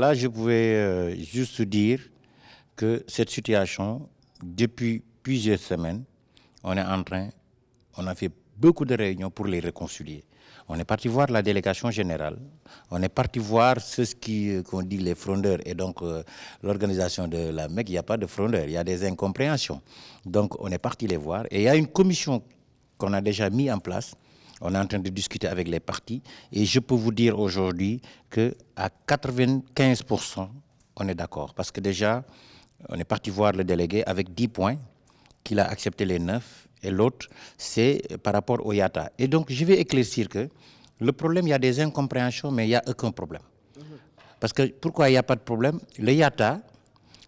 Là, je pouvais juste dire que cette situation, depuis plusieurs semaines, on a fait beaucoup de réunions pour les réconcilier. On est parti voir la délégation générale, on est parti voir ceux qu'on dit les frondeurs et donc l'organisation de la Mecque, il n'y a pas de frondeurs, il y a des incompréhensions. Donc on est parti les voir et il y a une commission qu'on a déjà mise en place. On est en train de discuter avec les partis et je peux vous dire aujourd'hui qu'à 95%, on est d'accord. Parce que déjà, on est parti voir le délégué avec 10 points, qu'il a accepté les 9. Et l'autre, c'est par rapport au IATA. Et donc, je vais éclaircir que le problème, il y a des incompréhensions, mais il n'y a aucun problème. Parce que pourquoi il n'y a pas de problème? Le IATA,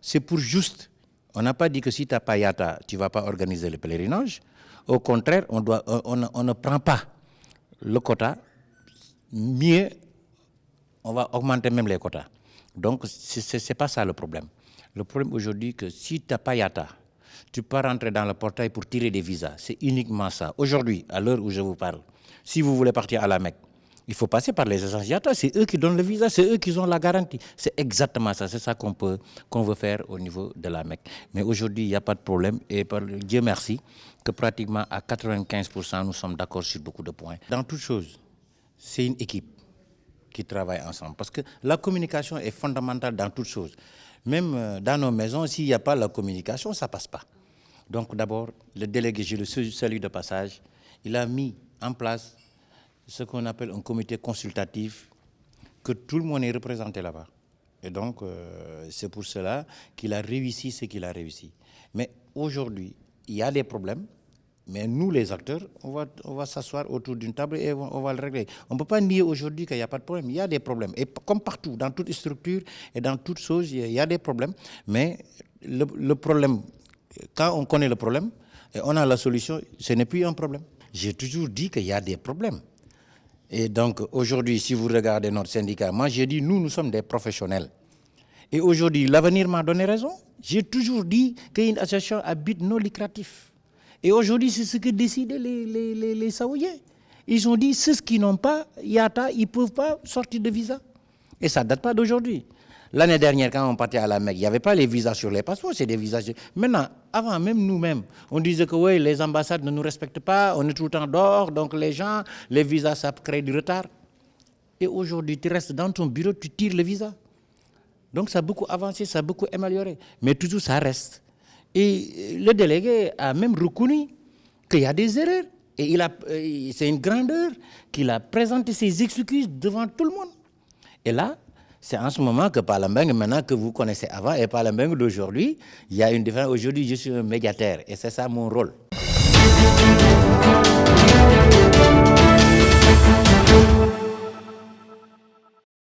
c'est pour juste. On n'a pas dit que si tu n'as pas IATA, tu ne vas pas organiser le pèlerinage. Au contraire, on ne prend pas le quota. Mieux, on va augmenter même les quotas. Donc, ce n'est pas ça le problème. Le problème aujourd'hui, que si tu n'as pas IATA, tu peux rentrer dans le portail pour tirer des visas. C'est uniquement ça. Aujourd'hui, à l'heure où je vous parle, si vous voulez partir à la Mecque, il faut passer par les agences IATA. C'est eux qui donnent le visa, c'est eux qui ont la garantie. C'est exactement ça. C'est ça qu'on veut faire au niveau de la Mecque. Mais aujourd'hui, il n'y a pas de problème. Et par Dieu merci que pratiquement à 95%, nous sommes d'accord sur beaucoup de points. Dans toute chose, c'est une équipe qui travaille ensemble. Parce que la communication est fondamentale dans toute chose. Même dans nos maisons, s'il n'y a pas la communication, ça ne passe pas. Donc d'abord, le délégué, je le salue de passage, il a mis en place ce qu'on appelle un comité consultatif, que tout le monde est représenté là-bas. Et donc, c'est pour cela qu'il a réussi ce qu'il a réussi. Mais aujourd'hui, il y a des problèmes, mais nous, les acteurs, on va s'asseoir autour d'une table et on va le régler. On ne peut pas nier aujourd'hui qu'il n'y a pas de problème. Il y a des problèmes. Et comme partout, dans toute structure et dans toute chose, il y a des problèmes. Mais le problème, quand on connaît le problème et on a la solution, ce n'est plus un problème. J'ai toujours dit qu'il y a des problèmes. Et donc, aujourd'hui, si vous regardez notre syndicat, moi, j'ai dit, nous sommes des professionnels. Et aujourd'hui, l'avenir m'a donné raison. J'ai toujours dit qu'une association à but non lucratif. Et aujourd'hui, c'est ce que décident les Saoudiens. Ils ont dit, ceux qui n'ont pas IATA, ils ne peuvent pas sortir de visa. Et ça ne date pas d'aujourd'hui. L'année dernière, quand on partait à la Mecque, il n'y avait pas les visas sur les passeports, c'est des visas. Maintenant, avant même nous-mêmes, on disait que oui, les ambassades ne nous respectent pas, on est tout le temps dehors, donc les gens, les visas, ça crée du retard. Et aujourd'hui, tu restes dans ton bureau, tu tires le visa. Donc ça a beaucoup avancé, ça a beaucoup amélioré. Mais toujours, ça reste. Et le délégué a même reconnu qu'il y a des erreurs. Et c'est une grandeur qu'il a présenté ses excuses devant tout le monde. Et là, c'est en ce moment que Palembang, maintenant que vous connaissez avant, et Palembang d'aujourd'hui, il y a une différence. Aujourd'hui, je suis un médiateur et c'est ça mon rôle.